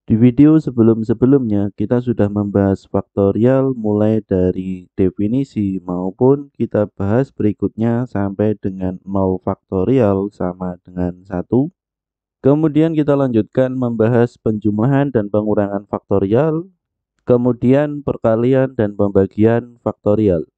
Di video sebelum-sebelumnya, kita sudah membahas faktorial mulai dari definisi maupun kita bahas berikutnya sampai dengan 0 faktorial sama dengan 1. Kemudian kita lanjutkan membahas penjumlahan dan pengurangan faktorial, kemudian perkalian dan pembagian faktorial.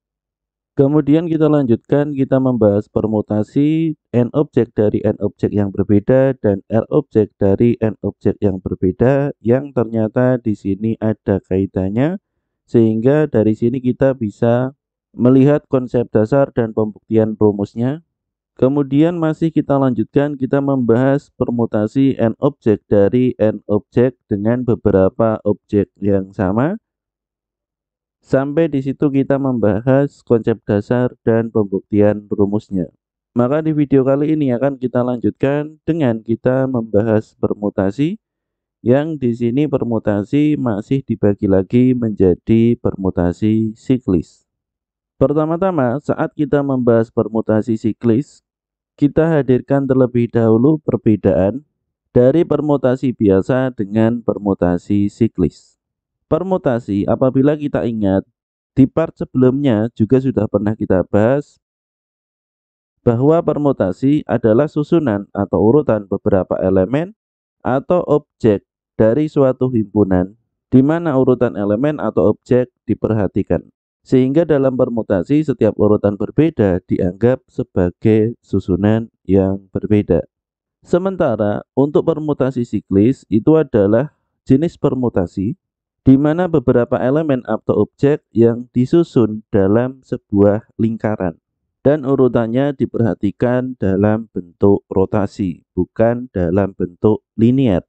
Kemudian kita lanjutkan, kita membahas permutasi n objek dari n objek yang berbeda dan l objek dari n objek yang berbeda yang ternyata di sini ada kaitannya, sehingga dari sini kita bisa melihat konsep dasar dan pembuktian rumusnya. Kemudian masih kita lanjutkan, kita membahas permutasi n objek dari n objek dengan beberapa objek yang sama. Sampai di situ kita membahas konsep dasar dan pembuktian rumusnya. Maka di video kali ini akan kita lanjutkan dengan kita membahas permutasi, yang di sini permutasi masih dibagi lagi menjadi permutasi siklis. Pertama-tama, saat kita membahas permutasi siklis, kita hadirkan terlebih dahulu perbedaan dari permutasi biasa dengan permutasi siklis. Permutasi, apabila kita ingat, di part sebelumnya juga sudah pernah kita bahas bahwa permutasi adalah susunan atau urutan beberapa elemen atau objek dari suatu himpunan, di mana urutan elemen atau objek diperhatikan. Sehingga dalam permutasi setiap urutan berbeda dianggap sebagai susunan yang berbeda. Sementara untuk permutasi siklis itu adalah jenis permutasi di mana beberapa elemen atau objek yang disusun dalam sebuah lingkaran dan urutannya diperhatikan dalam bentuk rotasi, bukan dalam bentuk linier.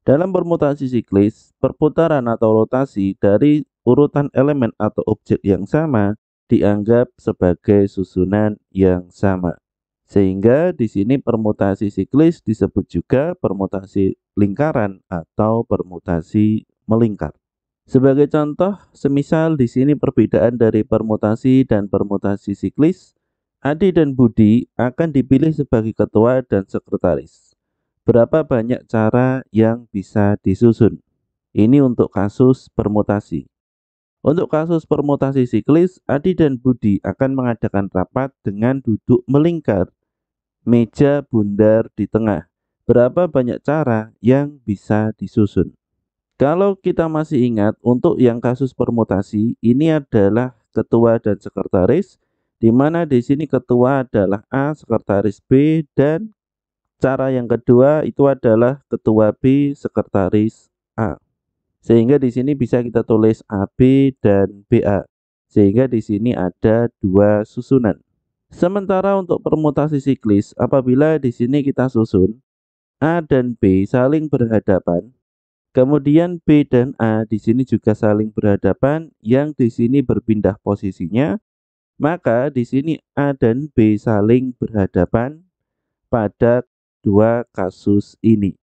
Dalam permutasi siklis, perputaran atau rotasi dari urutan elemen atau objek yang sama dianggap sebagai susunan yang sama. Sehingga di sini permutasi siklis disebut juga permutasi lingkaran atau permutasi melingkar. Sebagai contoh, semisal di sini perbedaan dari permutasi dan permutasi siklis, Adi dan Budi akan dipilih sebagai ketua dan sekretaris. Berapa banyak cara yang bisa disusun? Ini untuk kasus permutasi. Untuk kasus permutasi siklis, Adi dan Budi akan mengadakan rapat dengan duduk melingkar, meja bundar di tengah. Berapa banyak cara yang bisa disusun? Kalau kita masih ingat, untuk yang kasus permutasi ini adalah ketua dan sekretaris, di mana di sini ketua adalah A, sekretaris B, dan cara yang kedua itu adalah ketua B, sekretaris A. Sehingga di sini bisa kita tulis AB dan BA. Sehingga di sini ada dua susunan. Sementara untuk permutasi siklis, apabila di sini kita susun A dan B saling berhadapan, kemudian B dan A di sini juga saling berhadapan, yang di sini berpindah posisinya, maka di sini A dan B saling berhadapan pada dua kasus ini.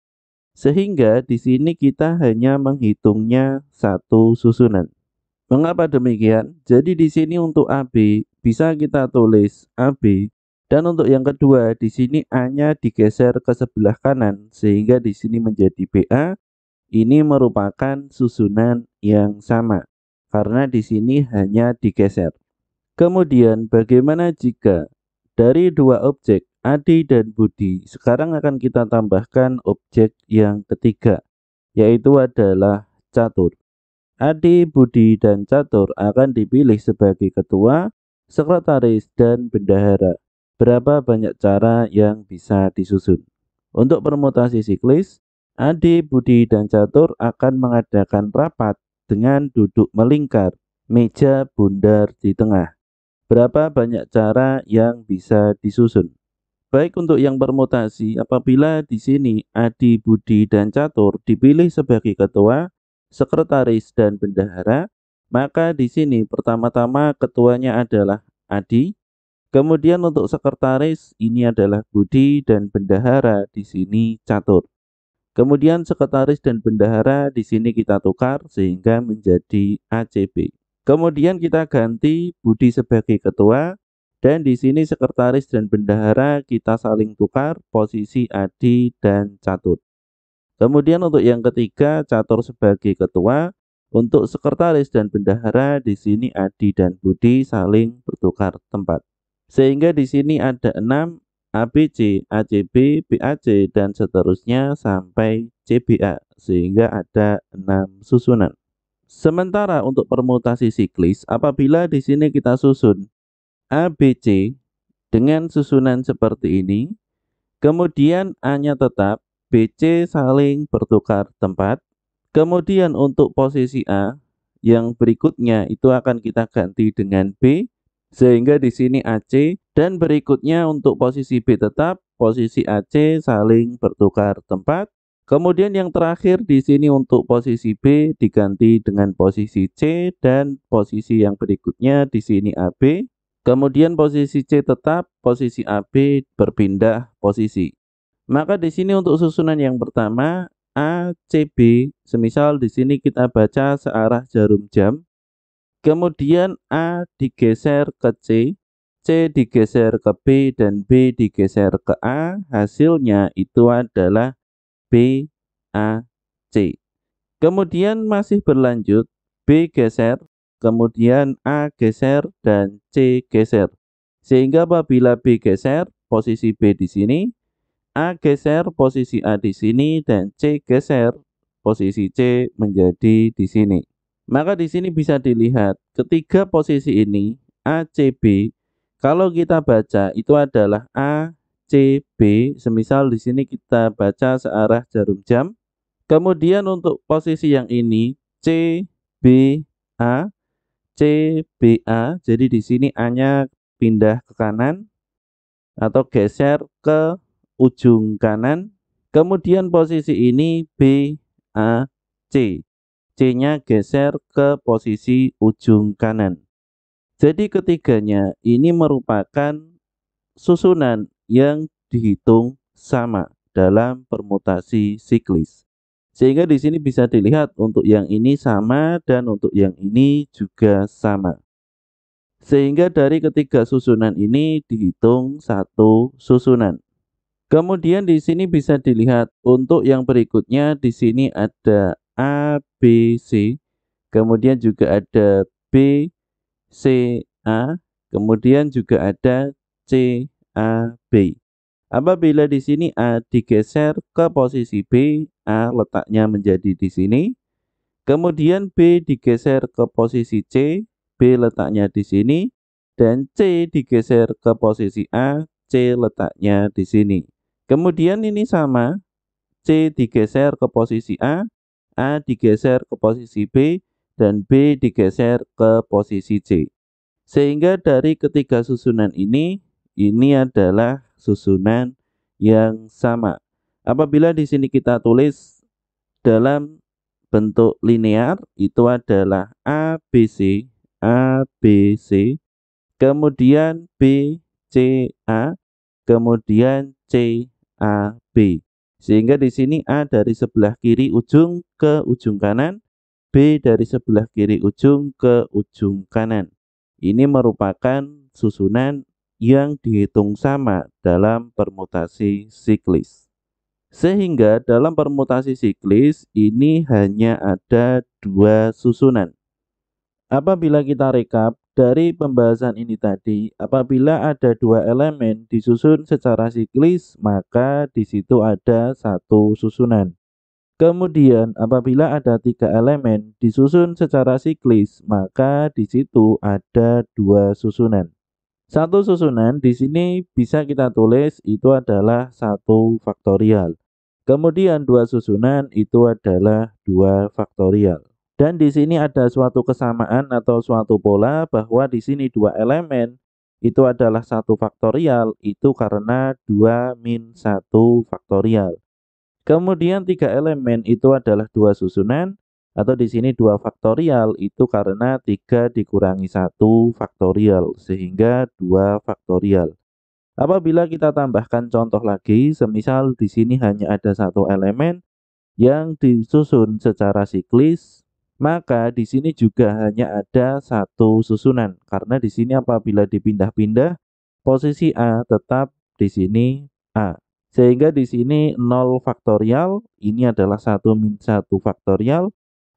Sehingga di sini kita hanya menghitungnya satu susunan. Mengapa demikian? Jadi di sini untuk AB bisa kita tulis AB, dan untuk yang kedua di sini A-nya digeser ke sebelah kanan sehingga di sini menjadi BA. Ini merupakan susunan yang sama karena di sini hanya digeser. Kemudian bagaimana jika dari dua objek Adi dan Budi sekarang akan kita tambahkan objek yang ketiga, yaitu adalah catur. Adi, Budi, dan catur akan dipilih sebagai ketua, sekretaris, dan bendahara. Berapa banyak cara yang bisa disusun? Untuk permutasi siklis, Adi, Budi, dan catur akan mengadakan rapat dengan duduk melingkar, meja bundar di tengah. Berapa banyak cara yang bisa disusun? Baik untuk yang permutasi, apabila di sini Adi, Budi, dan catur dipilih sebagai ketua, sekretaris, dan bendahara, maka di sini pertama-tama ketuanya adalah Adi. Kemudian untuk sekretaris ini adalah Budi dan bendahara di sini catur. Kemudian sekretaris dan bendahara di sini kita tukar sehingga menjadi ACB. Kemudian kita ganti Budi sebagai ketua, dan di sini sekretaris dan bendahara kita saling tukar posisi Adi dan catur. Kemudian untuk yang ketiga, catur sebagai ketua. Untuk sekretaris dan bendahara di sini Adi dan Budi saling bertukar tempat. Sehingga di sini ada 6 ABC, ACB, BAC dan seterusnya sampai CBA sehingga ada 6 susunan. Sementara untuk permutasi siklis, apabila di sini kita susun ABC dengan susunan seperti ini, kemudian A-nya tetap, BC saling bertukar tempat. Kemudian untuk posisi A yang berikutnya itu akan kita ganti dengan B sehingga di sini AC dan berikutnya untuk posisi B tetap, posisi AC saling bertukar tempat. Kemudian yang terakhir di sini untuk posisi B diganti dengan posisi C dan posisi yang berikutnya di sini AB. Kemudian posisi C tetap, posisi AB berpindah posisi. Maka di sini untuk susunan yang pertama ACB, semisal di sini kita baca searah jarum jam. Kemudian A digeser ke C, C digeser ke B dan B digeser ke A. Hasilnya itu adalah BAC. Kemudian masih berlanjut B geser, kemudian A geser dan C geser. Sehingga apabila B geser, posisi B di sini, A geser posisi A di sini dan C geser posisi C menjadi di sini. Maka di sini bisa dilihat ketiga posisi ini ACB kalau kita baca itu adalah ACB, semisal di sini kita baca searah jarum jam. Kemudian untuk posisi yang ini CBA, CBA, jadi di sini A-nya pindah ke kanan atau geser ke ujung kanan. Kemudian posisi ini BAC. C-nya geser ke posisi ujung kanan. Jadi ketiganya ini merupakan susunan yang dihitung sama dalam permutasi siklis. Sehingga di sini bisa dilihat untuk yang ini sama dan untuk yang ini juga sama. Sehingga dari ketiga susunan ini dihitung satu susunan. Kemudian di sini bisa dilihat untuk yang berikutnya di sini ada A, B, C, kemudian juga ada B, C, A, kemudian juga ada C, A, B. Apabila di sini A digeser ke posisi B, A letaknya menjadi di sini. Kemudian B digeser ke posisi C, B letaknya di sini. Dan C digeser ke posisi A, C letaknya di sini. Kemudian ini sama, C digeser ke posisi A digeser ke posisi B, dan B digeser ke posisi C. Sehingga dari ketiga susunan ini adalah susunan yang sama. Apabila di sini kita tulis dalam bentuk linear, itu adalah ABC, ABC, kemudian B, C, A, kemudian C, A, B. Sehingga di sini A dari sebelah kiri ujung ke ujung kanan, B dari sebelah kiri ujung ke ujung kanan. Ini merupakan susunan yang dihitung sama dalam permutasi siklis. Sehingga dalam permutasi siklis ini hanya ada dua susunan. Apabila kita rekap dari pembahasan ini tadi, apabila ada dua elemen disusun secara siklis, maka di situ ada satu susunan. Kemudian apabila ada tiga elemen disusun secara siklis, maka di situ ada dua susunan. Satu susunan di sini bisa kita tulis itu adalah 1 faktorial. Kemudian dua susunan itu adalah 2 faktorial. Dan di sini ada suatu kesamaan atau suatu pola bahwa di sini dua elemen itu adalah 1 faktorial itu karena 2 min 1 faktorial. Kemudian tiga elemen itu adalah dua susunan atau di sini 2 faktorial itu karena 3 dikurangi 1 faktorial sehingga 2 faktorial. Apabila kita tambahkan contoh lagi, semisal di sini hanya ada satu elemen yang disusun secara siklis, maka di sini juga hanya ada satu susunan karena di sini apabila dipindah-pindah posisi A tetap di sini A. Sehingga di sini 0 faktorial ini adalah 1 min 1 faktorial.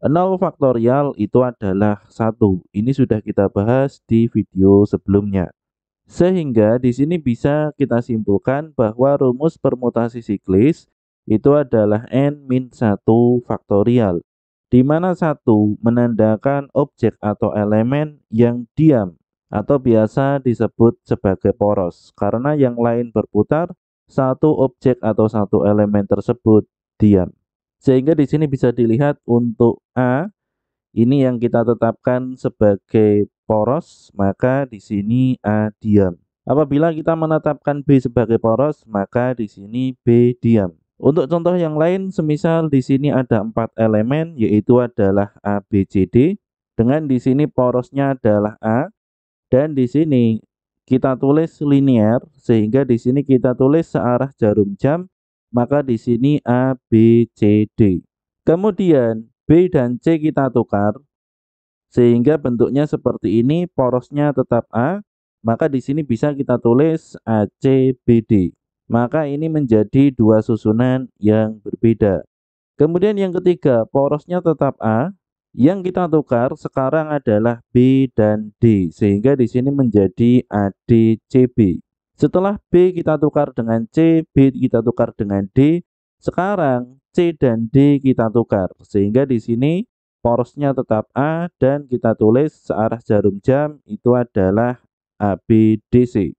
0 faktorial itu adalah 1. Ini sudah kita bahas di video sebelumnya. Sehingga di sini bisa kita simpulkan bahwa rumus permutasi siklis itu adalah n-1 faktorial, di mana 1 menandakan objek atau elemen yang diam atau biasa disebut sebagai poros. Karena yang lain berputar, satu objek atau satu elemen tersebut diam. Sehingga di sini bisa dilihat untuk A ini yang kita tetapkan sebagai poros, maka di sini A diam. Apabila kita menetapkan B sebagai poros, maka di sini B diam. Untuk contoh yang lain, semisal di sini ada 4 elemen, yaitu adalah A, B, C, D. Dengan di sini porosnya adalah A, dan di sini kita tulis linear, sehingga di sini kita tulis searah jarum jam, maka di sini A, B, C, D. Kemudian B dan C kita tukar, sehingga bentuknya seperti ini, porosnya tetap A, maka di sini bisa kita tulis ACBD. Maka ini menjadi dua susunan yang berbeda. Kemudian yang ketiga, porosnya tetap A, yang kita tukar sekarang adalah B dan D, sehingga di sini menjadi ADCB. Setelah B kita tukar dengan C, B kita tukar dengan D, sekarang C dan D kita tukar, sehingga di sini porosnya tetap A dan kita tulis searah jarum jam itu adalah ABDC.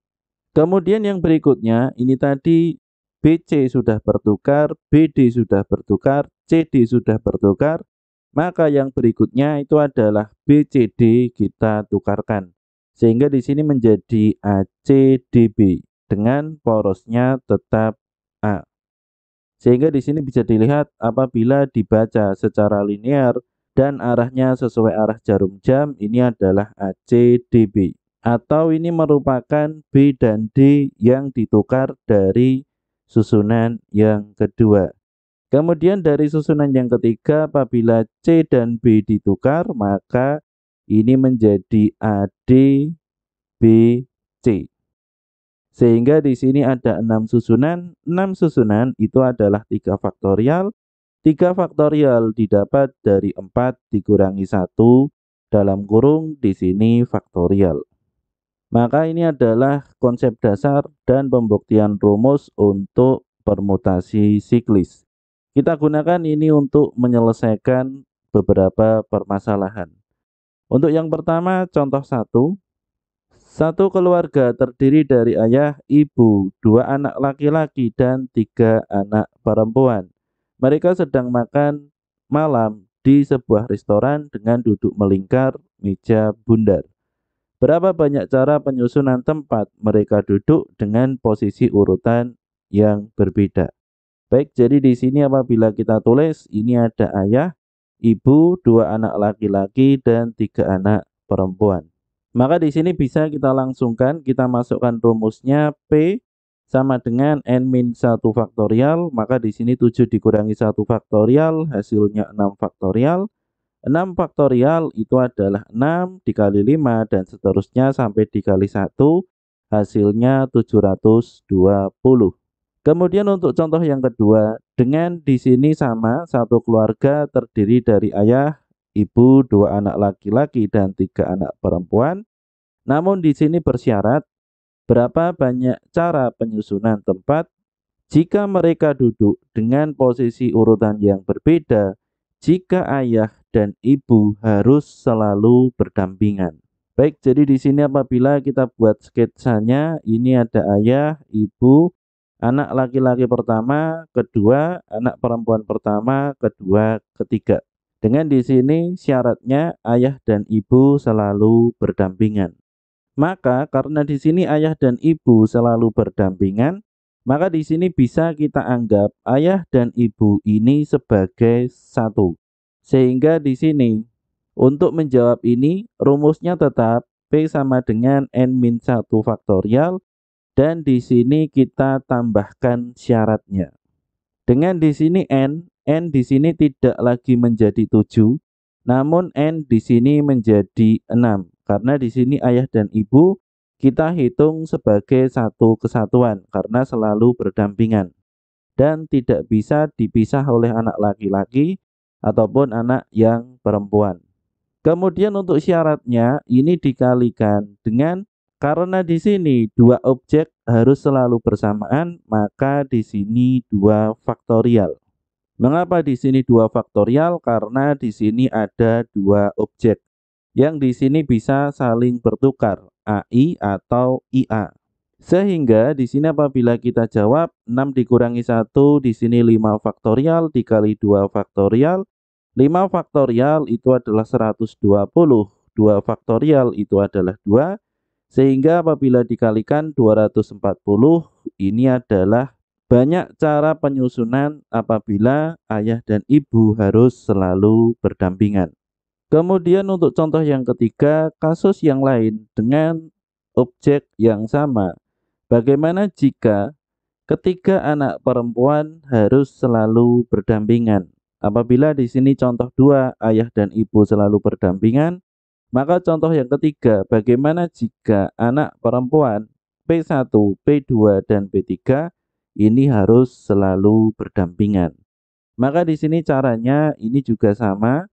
Kemudian yang berikutnya ini tadi BC sudah bertukar, BD sudah bertukar, CD sudah bertukar, maka yang berikutnya itu adalah BCD kita tukarkan. Sehingga di sini menjadi ACDB dengan porosnya tetap A. Sehingga di sini bisa dilihat apabila dibaca secara linear dan arahnya sesuai arah jarum jam, ini adalah ACDB. Atau ini merupakan B dan D yang ditukar dari susunan yang kedua. Kemudian dari susunan yang ketiga, apabila C dan B ditukar, maka ini menjadi AD, B, C. Sehingga di sini ada 6 susunan. 6 susunan itu adalah 3 faktorial. 3 faktorial didapat dari 4 dikurangi 1 dalam kurung di sini faktorial. Maka ini adalah konsep dasar dan pembuktian rumus untuk permutasi siklis. Kita gunakan ini untuk menyelesaikan beberapa permasalahan. Untuk yang pertama, contoh 1. Satu keluarga terdiri dari ayah, ibu, 2 anak laki-laki, dan 3 anak perempuan. Mereka sedang makan malam di sebuah restoran dengan duduk melingkar meja bundar. Berapa banyak cara penyusunan tempat mereka duduk dengan posisi urutan yang berbeda? Baik, jadi di sini apabila kita tulis, ini ada ayah, ibu, 2 anak laki-laki, dan 3 anak perempuan. Maka di sini bisa kita langsungkan, kita masukkan rumusnya P sama dengan n-1 faktorial, maka di sini 7 dikurangi 1 faktorial, hasilnya 6 faktorial. 6 faktorial itu adalah 6 dikali 5 dan seterusnya sampai dikali 1, hasilnya 720. Kemudian untuk contoh yang kedua, dengan di sini sama, satu keluarga terdiri dari ayah, ibu, 2 anak laki-laki, dan 3 anak perempuan. Namun di sini bersyarat berapa banyak cara penyusunan tempat jika mereka duduk dengan posisi urutan yang berbeda, jika ayah dan ibu harus selalu berdampingan. Baik, jadi di sini apabila kita buat sketsanya, ini ada ayah, ibu, anak laki-laki pertama, kedua, anak perempuan pertama, kedua, ketiga. Dengan di sini syaratnya ayah dan ibu selalu berdampingan. Maka karena di sini ayah dan ibu selalu berdampingan, maka di sini bisa kita anggap ayah dan ibu ini sebagai satu. Sehingga di sini untuk menjawab ini rumusnya tetap P sama dengan n-1 faktorial dan di sini kita tambahkan syaratnya. Dengan di sini n di sini tidak lagi menjadi 7, namun n di sini menjadi 6. Karena di sini ayah dan ibu kita hitung sebagai satu kesatuan karena selalu berdampingan. dan tidak bisa dipisah oleh anak laki-laki ataupun anak yang perempuan. Kemudian untuk syaratnya ini dikalikan dengan karena di sini dua objek harus selalu bersamaan, maka di sini 2 faktorial. Mengapa di sini 2 faktorial? Karena di sini ada dua objek yang di sini bisa saling bertukar, AI atau IA. Sehingga di sini apabila kita jawab 6 dikurangi 1 di sini 5 faktorial dikali 2 faktorial. 5 faktorial itu adalah 120, 2 faktorial itu adalah 2, sehingga apabila dikalikan 240 ini adalah banyak cara penyusunan apabila ayah dan ibu harus selalu berdampingan. Kemudian untuk contoh yang ketiga, kasus yang lain dengan objek yang sama. Bagaimana jika ketiga anak perempuan harus selalu berdampingan? Apabila di sini contoh 2 ayah dan ibu selalu berdampingan, maka contoh yang ketiga, bagaimana jika anak perempuan P1, P2, dan P3 ini harus selalu berdampingan? Maka di sini caranya ini juga sama.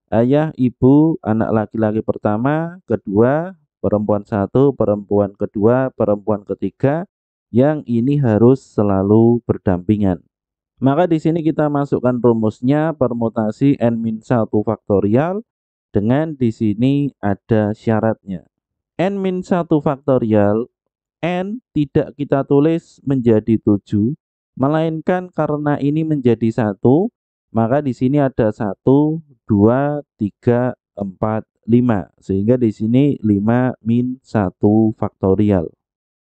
Ayah, ibu, anak laki-laki pertama, kedua, perempuan satu, perempuan kedua, perempuan ketiga, yang ini harus selalu berdampingan. Maka di sini kita masukkan rumusnya permutasi n-1 faktorial dengan di sini ada syaratnya. N-1 faktorial, n tidak kita tulis menjadi 7, melainkan karena ini menjadi 1, maka di sini ada 1, 2, 3, 4, 5. Sehingga di sini 5 min 1 faktorial.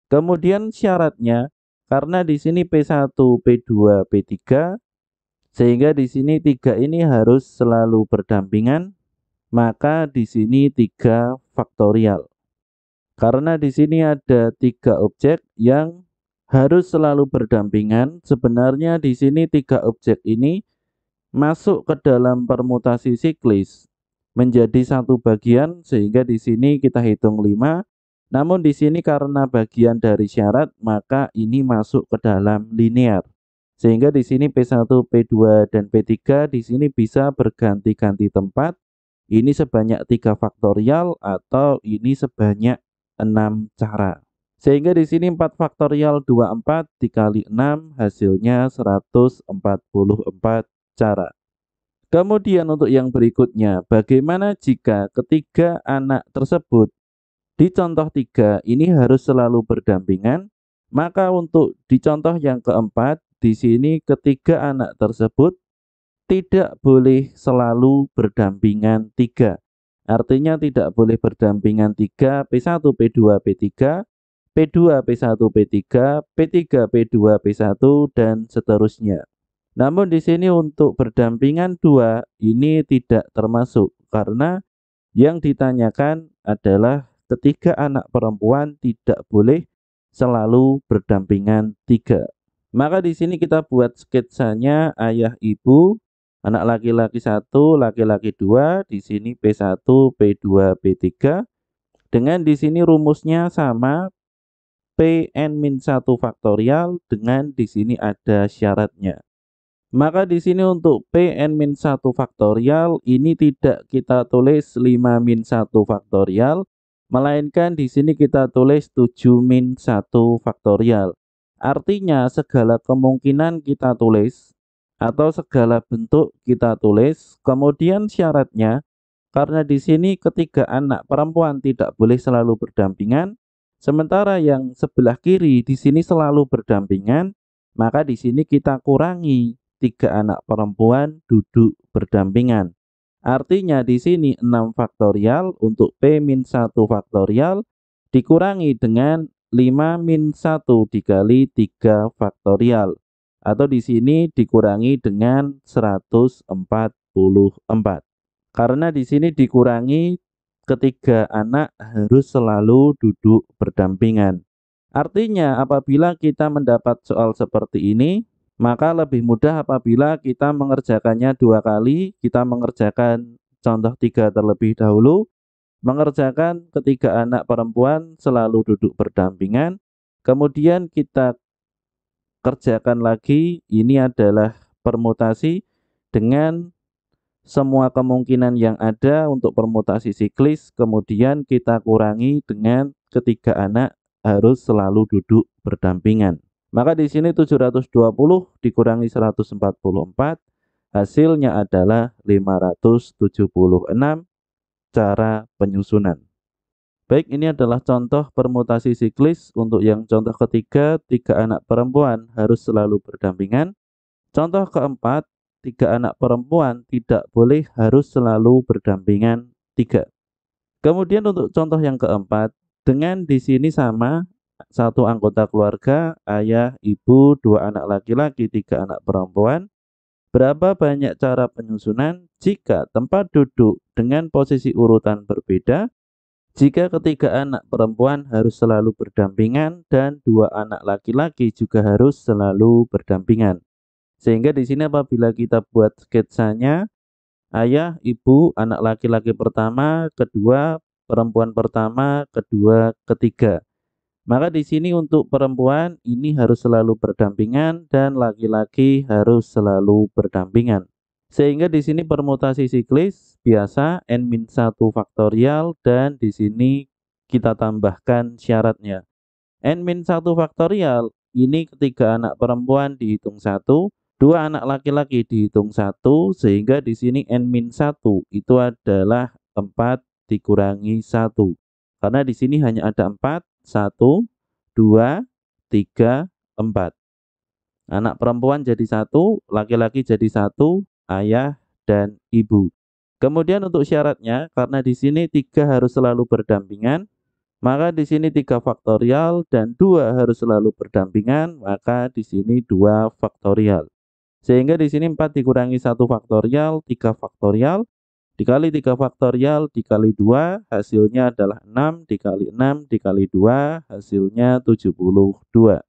Kemudian syaratnya karena di sini P1, P2, P3, sehingga di sini 3 ini harus selalu berdampingan, maka di sini 3 faktorial. Karena di sini ada 3 objek yang harus selalu berdampingan, sebenarnya di sini 3 objek ini masuk ke dalam permutasi siklis menjadi satu bagian, sehingga di sini kita hitung 5. Namun di sini karena bagian dari syarat, maka ini masuk ke dalam linear. Sehingga di sini P1, P2, dan P3 di sini bisa berganti-ganti tempat. Ini sebanyak 3 faktorial atau ini sebanyak 6 cara. Sehingga di sini 4 faktorial 24 dikali 6 hasilnya 144 cara. Kemudian untuk yang berikutnya, bagaimana jika ketiga anak tersebut di contoh 3 ini harus selalu berdampingan? Maka untuk di contoh yang keempat, di sini ketiga anak tersebut tidak boleh selalu berdampingan 3. Artinya tidak boleh berdampingan 3, P1, P2, P3, P2, P1, P3, P3, P2, P1, dan seterusnya. Namun di sini untuk berdampingan 2 ini tidak termasuk karena yang ditanyakan adalah ketiga anak perempuan tidak boleh selalu berdampingan 3. Maka di sini kita buat sketsanya ayah ibu, anak laki-laki 1, laki-laki 2, di sini P1, P2, P3. Dengan di sini rumusnya sama, Pn-1 faktorial dengan di sini ada syaratnya. Maka di sini untuk Pn-1 faktorial ini tidak kita tulis 5 min 1 faktorial, melainkan di sini kita tulis 7 min 1 faktorial. Artinya segala kemungkinan kita tulis atau segala bentuk kita tulis, kemudian syaratnya karena di sini ketiga anak perempuan tidak boleh selalu berdampingan, sementara yang sebelah kiri di sini selalu berdampingan, maka di sini kita kurangi 3 anak perempuan duduk berdampingan. Artinya di sini 6 faktorial untuk P-1 faktorial dikurangi dengan 5 min 1 dikali 3 faktorial. Atau di sini dikurangi dengan 144. Karena di sini dikurangi ketiga anak harus selalu duduk berdampingan. Artinya apabila kita mendapat soal seperti ini, maka lebih mudah apabila kita mengerjakannya 2 kali. Kita mengerjakan contoh 3 terlebih dahulu, mengerjakan ketiga anak perempuan selalu duduk berdampingan, kemudian kita kerjakan lagi, ini adalah permutasi dengan semua kemungkinan yang ada untuk permutasi siklis, kemudian kita kurangi dengan ketiga anak harus selalu duduk berdampingan. Maka di sini 720 dikurangi 144, hasilnya adalah 576 cara penyusunan. Baik, ini adalah contoh permutasi siklis untuk yang contoh ketiga, 3 anak perempuan harus selalu berdampingan. Contoh keempat, 3 anak perempuan tidak boleh harus selalu berdampingan 3. Kemudian untuk contoh yang keempat, dengan di sini sama, satu anggota keluarga, ayah, ibu, 2 anak laki-laki, 3 anak perempuan. Berapa banyak cara penyusunan jika tempat duduk dengan posisi urutan berbeda? Jika ketiga anak perempuan harus selalu berdampingan dan 2 anak laki-laki juga harus selalu berdampingan. Sehingga di sini apabila kita buat sketsanya, ayah, ibu, anak laki-laki pertama, kedua, perempuan pertama, kedua, ketiga. Maka di sini untuk perempuan ini harus selalu berdampingan dan laki-laki harus selalu berdampingan. Sehingga di sini permutasi siklis biasa n-1 faktorial dan di sini kita tambahkan syaratnya. N-1 faktorial ini ketiga anak perempuan dihitung 1, 2 anak laki-laki dihitung 1, sehingga di sini n-1 itu adalah 4 dikurangi 1. Karena di sini hanya ada 4, 1, 2, 3, 4. Anak perempuan jadi 1, laki-laki jadi 1, ayah dan ibu. Kemudian untuk syaratnya, karena di sini 3 harus selalu berdampingan, maka di sini 3 faktorial dan 2 harus selalu berdampingan, maka di sini 2 faktorial. Sehingga di sini 4 dikurangi 1 faktorial, 3 faktorial, dikali 3 faktorial, dikali 2, hasilnya adalah 6, dikali 6, dikali 2, hasilnya 72.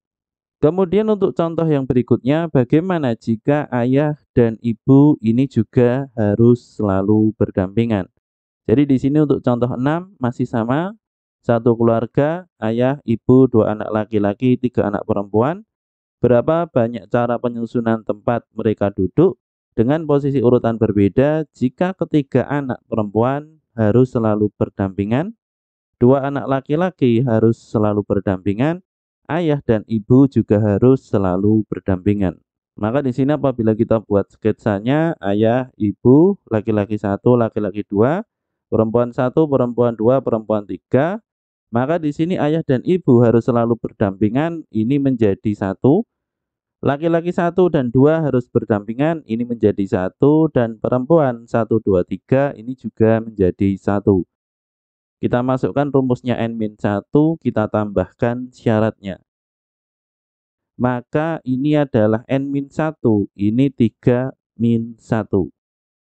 Kemudian untuk contoh yang berikutnya, bagaimana jika ayah dan ibu ini juga harus selalu berdampingan? Jadi di sini untuk contoh 6 masih sama, satu keluarga, ayah, ibu, 2 anak laki-laki, 3 anak perempuan. Berapa banyak cara penyusunan tempat mereka duduk dengan posisi urutan berbeda jika ketiga anak perempuan harus selalu berdampingan? 2 anak laki-laki harus selalu berdampingan, ayah dan ibu juga harus selalu berdampingan. Maka di sini apabila kita buat sketsanya, ayah, ibu, laki-laki 1, laki-laki 2, perempuan 1, perempuan 2, perempuan 3, maka di sini ayah dan ibu harus selalu berdampingan, ini menjadi 1. Laki-laki 1 dan 2 harus berdampingan, ini menjadi 1, dan perempuan 1, 2, 3 ini juga menjadi 1. Kita masukkan rumusnya n-1, kita tambahkan syaratnya. Maka ini adalah n-1, ini 3-1.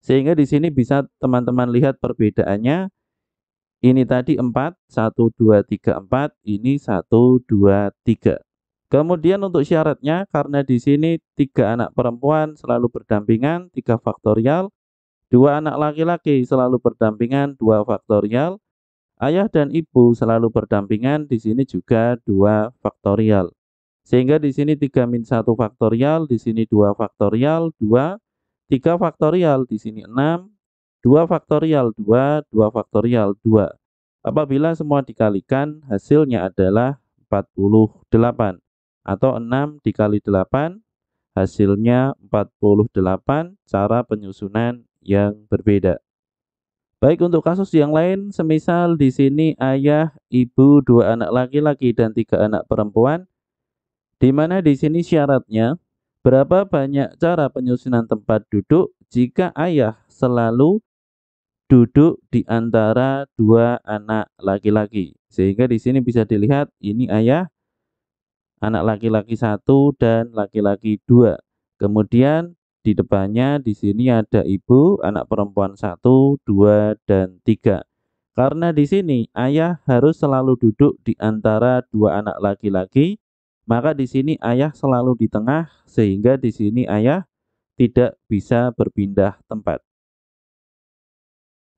Sehingga di sini bisa teman-teman lihat perbedaannya. Ini tadi 4, 1, 2, 3, 4, ini 1, 2, 3. Kemudian untuk syaratnya, karena di sini 3 anak perempuan selalu berdampingan, 3 faktorial, 2 anak laki-laki selalu berdampingan, 2 faktorial, ayah dan ibu selalu berdampingan, di sini juga 2 faktorial. Sehingga di sini 3-1 faktorial, di sini 2 faktorial, 2, 3 faktorial, di sini 6, 2 faktorial, 2, 2 faktorial, 2. Apabila semua dikalikan, hasilnya adalah 48. Atau 6 dikali 8, hasilnya 48 cara penyusunan yang berbeda. Baik, untuk kasus yang lain, semisal di sini ayah, ibu, 2 anak laki-laki dan 3 anak perempuan, di mana di sini syaratnya berapa banyak cara penyusunan tempat duduk jika ayah selalu duduk di antara 2 anak laki-laki. Sehingga di sini bisa dilihat ini ayah, anak laki-laki 1 dan laki-laki 2. Kemudian di depannya di sini ada ibu, anak perempuan 1, 2, dan 3. Karena di sini ayah harus selalu duduk di antara 2 anak laki-laki, maka di sini ayah selalu di tengah sehingga di sini ayah tidak bisa berpindah tempat.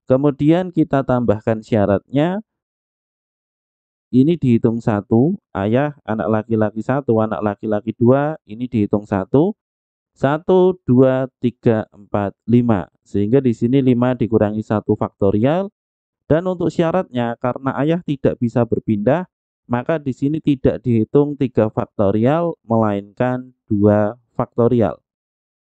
Kemudian kita tambahkan syaratnya. ini dihitung 1, ayah, anak laki-laki 1, anak laki-laki 2, ini dihitung 1, 1, 2, 3, 4, 5. Sehingga di sini 5 dikurangi 1 faktorial. Dan untuk syaratnya, karena ayah tidak bisa berpindah, maka di sini tidak dihitung 3 faktorial, melainkan 2 faktorial.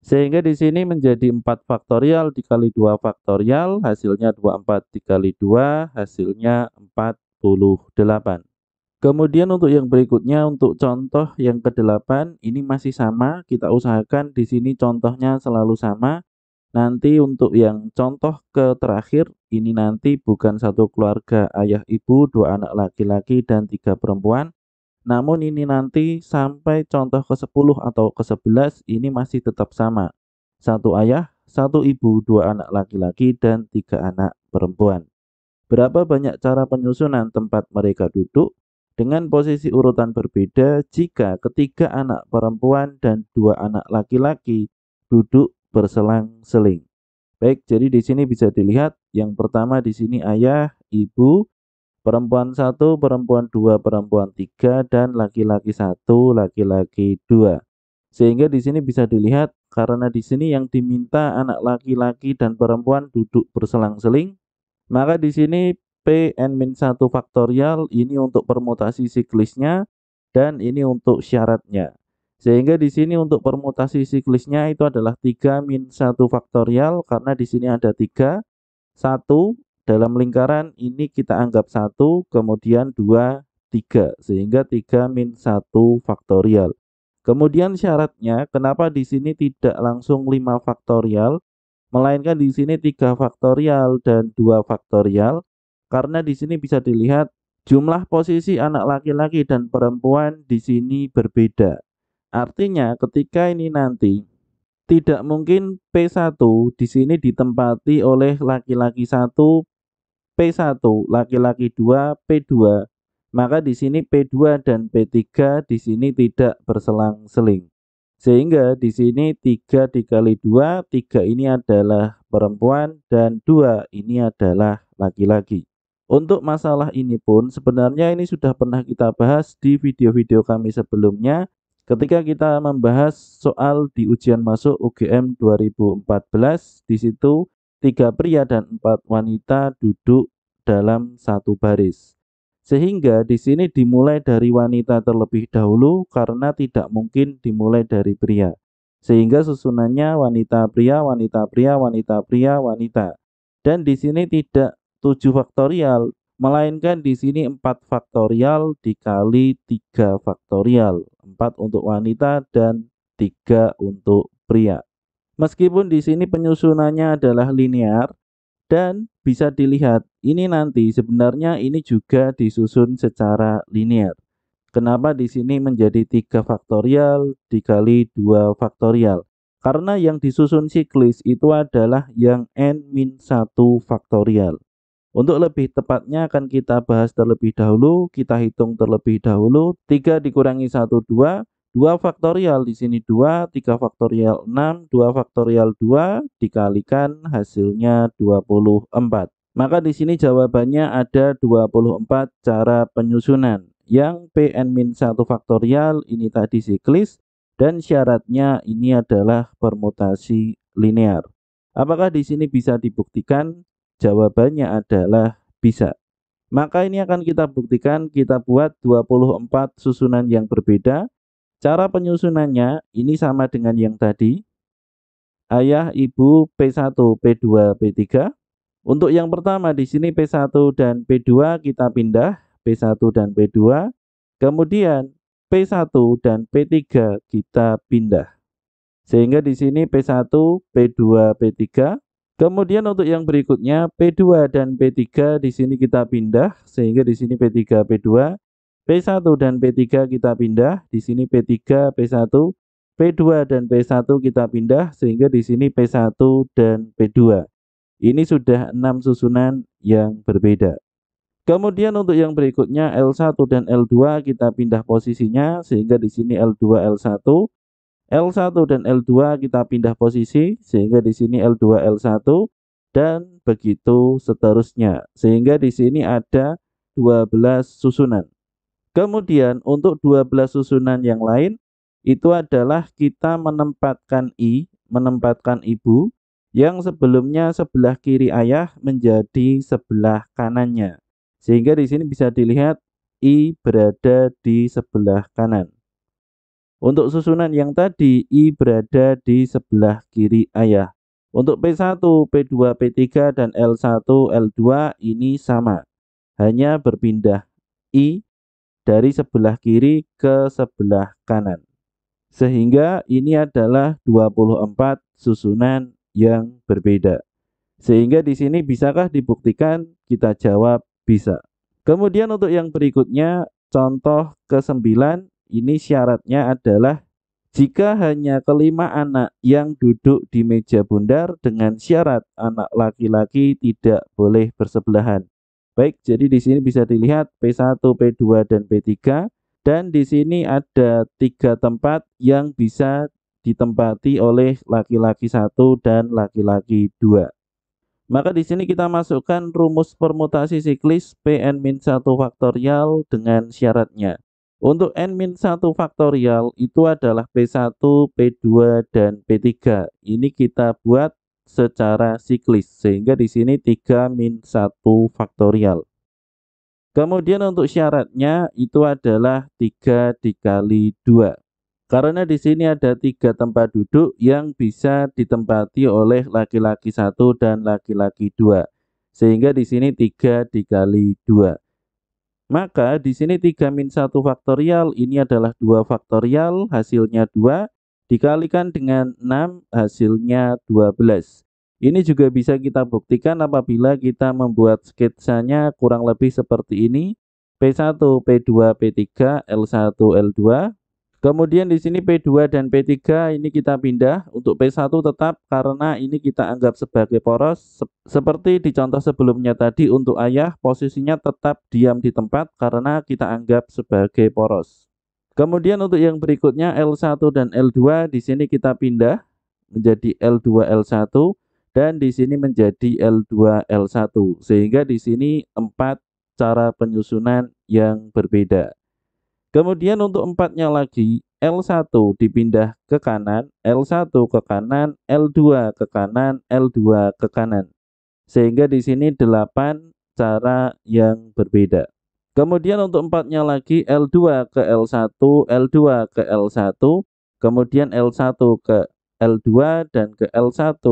Sehingga di sini menjadi 4 faktorial dikali 2 faktorial, hasilnya 24 dikali 2, hasilnya 48. Kemudian untuk yang berikutnya, untuk contoh yang ke-8, ini masih sama, kita usahakan di sini contohnya selalu sama. Nanti untuk yang contoh ke terakhir, ini nanti bukan satu keluarga ayah ibu, 2 anak laki-laki dan 3 perempuan. Namun ini nanti sampai contoh ke-10 atau ke-11 ini masih tetap sama. Satu ayah, satu ibu, 2 anak laki-laki dan 3 anak perempuan. Berapa banyak cara penyusunan tempat mereka duduk dengan posisi urutan berbeda jika ketiga anak perempuan dan 2 anak laki-laki duduk berselang-seling. Baik, jadi di sini bisa dilihat yang pertama di sini ayah, ibu, perempuan 1, perempuan 2, perempuan 3 dan laki-laki 1, laki-laki 2. Sehingga di sini bisa dilihat karena di sini yang diminta anak laki-laki dan perempuan duduk berselang-seling, maka di sini Pn-1 faktorial ini untuk permutasi siklisnya dan ini untuk syaratnya. Sehingga di sini untuk permutasi siklisnya itu adalah 3 min 1 faktorial karena di sini ada 3. 1 dalam lingkaran ini kita anggap 1, kemudian 2, 3. Sehingga 3 min 1 faktorial. Kemudian syaratnya kenapa di sini tidak langsung 5 faktorial, melainkan di sini 3 faktorial dan 2 faktorial. Karena di sini bisa dilihat jumlah posisi anak laki-laki dan perempuan di sini berbeda. Artinya ketika ini nanti tidak mungkin P1 di sini ditempati oleh laki-laki 1, P1, laki-laki 2, P2. Maka di sini P2 dan P3 di sini tidak berselang-seling. Sehingga di sini 3 dikali 2, 3 ini adalah perempuan dan 2 ini adalah laki-laki. Untuk masalah ini pun sebenarnya ini sudah pernah kita bahas di video-video kami sebelumnya ketika kita membahas soal di ujian masuk UGM 2014. Di situ 3 pria dan 4 wanita duduk dalam satu baris. Sehingga di sini dimulai dari wanita terlebih dahulu karena tidak mungkin dimulai dari pria. Sehingga susunannya wanita pria, wanita pria, wanita pria, wanita. Dan di sini tidak 7 faktorial, melainkan di sini 4 faktorial dikali 3 faktorial. 4 untuk wanita dan 3 untuk pria. Meskipun di sini penyusunannya adalah linear, dan bisa dilihat ini nanti sebenarnya ini juga disusun secara linear. Kenapa di sini menjadi 3 faktorial dikali 2 faktorial? Karena yang disusun siklis itu adalah yang n-1 faktorial. Untuk lebih tepatnya akan kita bahas terlebih dahulu, kita hitung terlebih dahulu. 3 dikurangi 1, 2. 2 faktorial di sini 2, 3 faktorial 6, 2 faktorial 2 dikalikan hasilnya 24. Maka di sini jawabannya ada 24 cara penyusunan. Yang Pn-1 faktorial ini tadi siklis dan syaratnya ini adalah permutasi linear. Apakah di sini bisa dibuktikan? Jawabannya adalah bisa. Maka ini akan kita buktikan, kita buat 24 susunan yang berbeda. Cara penyusunannya ini sama dengan yang tadi. Ayah, ibu, P1, P2, P3. Untuk yang pertama di sini P1 dan P2 kita pindah, P1 dan P2. Kemudian P1 dan P3 kita pindah. Sehingga di sini P1, P2, P3. Kemudian untuk yang berikutnya P2 dan P3 di sini kita pindah sehingga di sini P3 P2, P1 dan P3 kita pindah, di sini P3 P1, P2 dan P1 kita pindah sehingga di sini P1 dan P2. Ini sudah 6 susunan yang berbeda. Kemudian untuk yang berikutnya L1 dan L2 kita pindah posisinya sehingga di sini L2 L1. L1 dan L2 kita pindah posisi sehingga di sini L2 L1 dan begitu seterusnya. Sehingga di sini ada 12 susunan. Kemudian untuk 12 susunan yang lain itu adalah kita menempatkan ibu yang sebelumnya sebelah kiri ayah menjadi sebelah kanannya. Sehingga di sini bisa dilihat I berada di sebelah kanan. Untuk susunan yang tadi I berada di sebelah kiri ayah. Untuk P1, P2, P3 dan L1, L2 ini sama. Hanya berpindah I dari sebelah kiri ke sebelah kanan. Sehingga ini adalah 24 susunan yang berbeda. Sehingga di sini bisakah dibuktikan? Kita jawab bisa. Kemudian untuk yang berikutnya, contoh ke-9, ini syaratnya adalah jika hanya kelima anak yang duduk di meja bundar dengan syarat anak laki-laki tidak boleh bersebelahan. Baik, jadi di sini bisa dilihat P1, P2, dan P3. Dan di sini ada 3 tempat yang bisa ditempati oleh laki-laki 1 dan laki-laki 2. Maka di sini kita masukkan rumus permutasi siklis Pn-1 faktorial dengan syaratnya. Untuk n-1 faktorial itu adalah P1, P2, dan P3. Ini kita buat secara siklis, sehingga di sini 3-1 faktorial. Kemudian untuk syaratnya itu adalah 3 dikali 2. Karena di sini ada 3 tempat duduk yang bisa ditempati oleh laki-laki 1 dan laki-laki 2. Sehingga di sini 3 dikali 2. Maka di sini 3-1 faktorial ini adalah 2 faktorial, hasilnya 2, dikalikan dengan 6, hasilnya 12. Ini juga bisa kita buktikan apabila kita membuat sketsanya kurang lebih seperti ini. P1, P2, P3, L1, L2. Kemudian di sini P2 dan P3 ini kita pindah. Untuk P1 tetap karena ini kita anggap sebagai poros. Seperti di contoh sebelumnya tadi untuk ayah posisinya tetap diam di tempat karena kita anggap sebagai poros. Kemudian untuk yang berikutnya L1 dan L2 di sini kita pindah menjadi L2 L1 dan di sini menjadi L2 L1 sehingga di sini 4 cara penyusunan yang berbeda. Kemudian untuk 4-nya lagi L1 dipindah ke kanan, L1 ke kanan, L2 ke kanan, L2 ke kanan. Sehingga di sini 8 cara yang berbeda. Kemudian untuk 4-nya lagi L2 ke L1, L2 ke L1, kemudian L1 ke L2 dan ke L1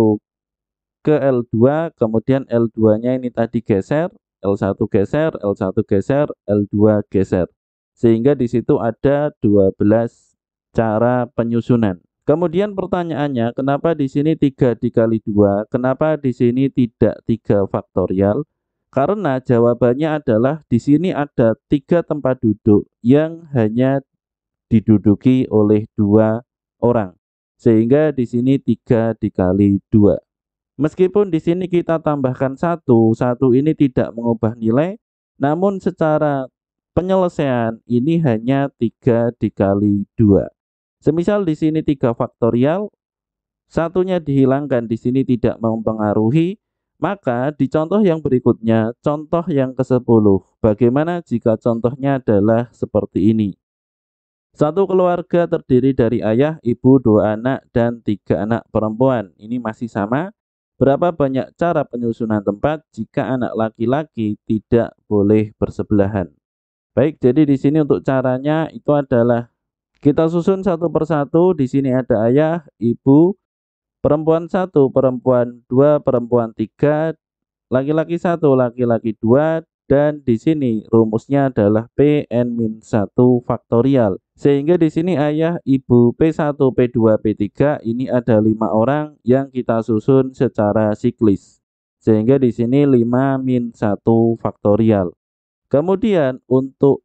ke L2, kemudian L2-nya ini tadi geser, L1 geser, L1 geser, L2 geser. Sehingga di situ ada 12 cara penyusunan. Kemudian pertanyaannya, kenapa di sini 3 dikali 2? Kenapa di sini tidak 3 faktorial? Karena jawabannya adalah di sini ada 3 tempat duduk yang hanya diduduki oleh 2 orang. Sehingga di sini 3 dikali 2. Meskipun di sini kita tambahkan 1 ini tidak mengubah nilai, namun secara penyelesaian ini hanya 3 dikali 2. Semisal di sini 3 faktorial, satunya dihilangkan di sini tidak mempengaruhi, maka di contoh yang berikutnya, contoh yang ke-10, bagaimana jika contohnya adalah seperti ini. Satu keluarga terdiri dari ayah, ibu, 2 anak, dan 3 anak perempuan. Ini masih sama. Berapa banyak cara penyusunan tempat jika anak laki-laki tidak boleh bersebelahan? Baik, jadi di sini untuk caranya itu adalah kita susun satu persatu. Di sini ada ayah, ibu, perempuan 1, perempuan 2, perempuan 3, laki-laki 1, laki-laki 2, dan di sini rumusnya adalah Pn-1 faktorial. Sehingga di sini ayah, ibu, P1, P2, P3 ini ada 5 orang yang kita susun secara siklis. Sehingga di sini 5-1 faktorial. Kemudian untuk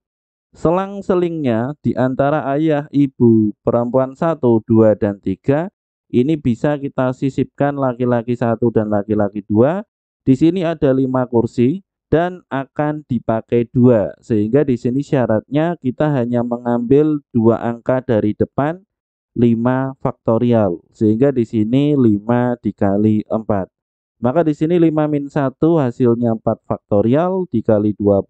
selang-selingnya di antara ayah, ibu, perempuan 1, 2, dan 3 ini bisa kita sisipkan laki-laki 1 dan laki-laki 2. Di sini ada 5 kursi dan akan dipakai 2. Sehingga di sini syaratnya kita hanya mengambil 2 angka dari depan 5 faktorial. Sehingga di sini 5 dikali 4. Maka di sini 5-1 hasilnya 4 faktorial dikali 20.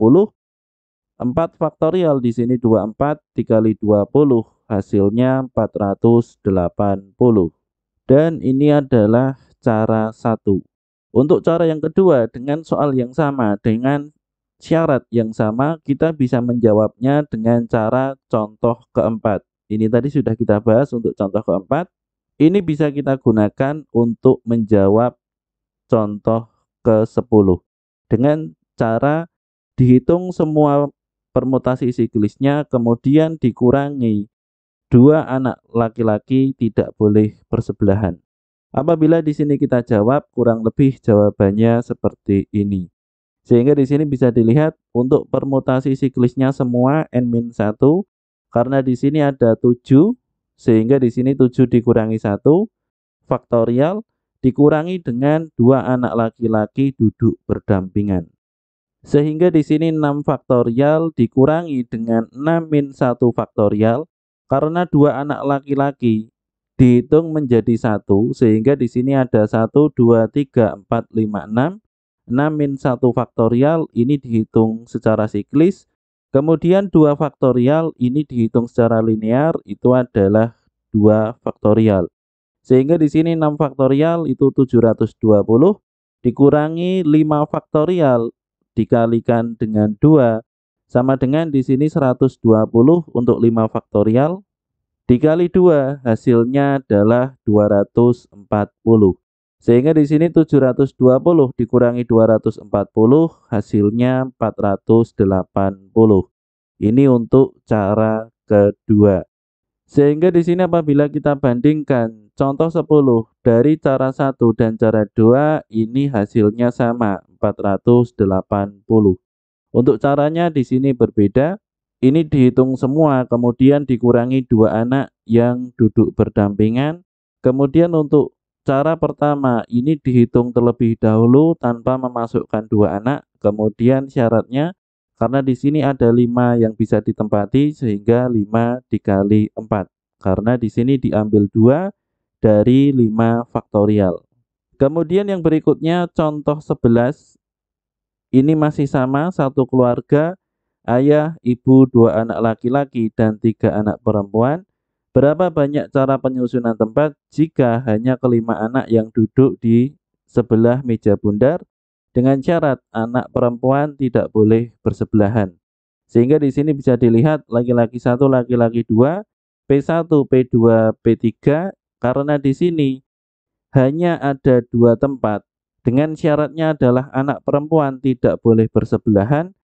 4 faktorial di sini 24 dikali 20 hasilnya 480. Dan ini adalah cara satu. Untuk cara yang kedua dengan soal yang sama, dengan syarat yang sama, kita bisa menjawabnya dengan cara contoh keempat. Ini tadi sudah kita bahas untuk contoh keempat. Ini bisa kita gunakan untuk menjawab contoh ke-10 dengan cara dihitung semua permutasi siklisnya kemudian dikurangi 2 anak laki-laki tidak boleh bersebelahan. Apabila di sini kita jawab kurang lebih jawabannya seperti ini. Sehingga di sini bisa dilihat untuk permutasi siklisnya semua n-1 karena di sini ada 7 sehingga di sini 7 dikurangi 1 faktorial dikurangi dengan 2 anak laki-laki duduk berdampingan. Sehingga di sini 6 faktorial dikurangi dengan 6-1 faktorial karena 2 anak laki-laki dihitung menjadi 1 sehingga di sini ada 1, 2, 3, 4, 5, 6. 6-1 faktorial ini dihitung secara siklis. Kemudian 2 faktorial ini dihitung secara linear itu adalah 2 faktorial. Sehingga di sini 6 faktorial itu 720 dikurangi 5 faktorial dikalikan dengan 2 sama dengan di sini 120 untuk 5 faktorial dikali 2 hasilnya adalah 240. Sehingga di sini 720 dikurangi 240 hasilnya 480. Ini untuk cara kedua. Sehingga di sini apabila kita bandingkan contoh 10 dari cara 1 dan cara 2 ini hasilnya sama 480. Untuk caranya di sini berbeda. Ini dihitung semua kemudian dikurangi 2 anak yang duduk berdampingan. Kemudian untuk cara pertama ini dihitung terlebih dahulu tanpa memasukkan 2 anak. Kemudian syaratnya karena di sini ada 5 yang bisa ditempati sehingga 5 dikali 4. Karena di sini diambil 2 dari 5 faktorial. Kemudian yang berikutnya contoh 11. Ini masih sama satu keluarga, ayah, ibu, 2 anak laki-laki dan 3 anak perempuan. Berapa banyak cara penyusunan tempat jika hanya kelima anak yang duduk di sebelah meja bundar? Dengan syarat anak perempuan tidak boleh bersebelahan. Sehingga di sini bisa dilihat laki-laki 1, laki-laki 2, P1, P2, P3 karena di sini hanya ada 2 tempat. Dengan syaratnya adalah anak perempuan tidak boleh bersebelahan,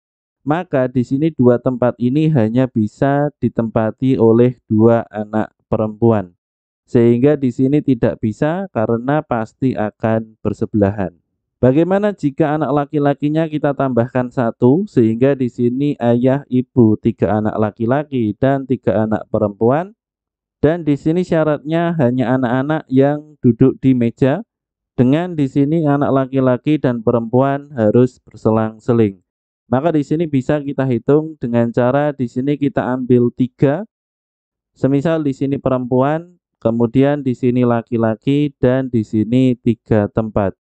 maka di sini 2 tempat ini hanya bisa ditempati oleh 2 anak perempuan. Sehingga di sini tidak bisa karena pasti akan bersebelahan. Bagaimana jika anak laki-lakinya kita tambahkan 1 sehingga di sini ayah, ibu, 3 anak laki-laki dan 3 anak perempuan dan di sini syaratnya hanya anak-anak yang duduk di meja dengan di sini anak laki-laki dan perempuan harus berselang-seling. Maka di sini bisa kita hitung dengan cara di sini kita ambil 3. Semisal di sini perempuan, kemudian di sini laki-laki dan di sini 3 tempat.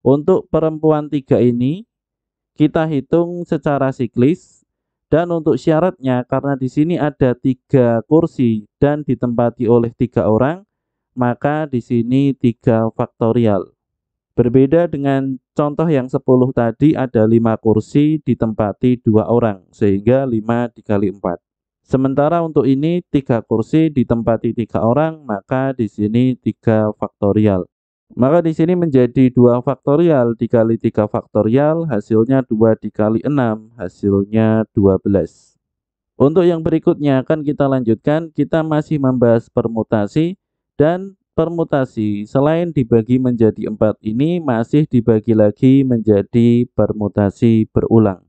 Untuk perempuan 3 ini kita hitung secara siklis dan untuk syaratnya karena di sini ada 3 kursi dan ditempati oleh 3 orang, maka di sini 3 faktorial. Berbeda dengan contoh yang 10 tadi ada 5 kursi ditempati 2 orang sehingga 5 dikali 4. Sementara untuk ini 3 kursi ditempati 3 orang maka di sini 3 faktorial. Maka di sini menjadi 2 faktorial dikali 3 faktorial hasilnya 2 dikali 6 hasilnya 12. Untuk yang berikutnya akan kita lanjutkan, kita masih membahas permutasi dan permutasi selain dibagi menjadi 4 ini masih dibagi lagi menjadi permutasi berulang.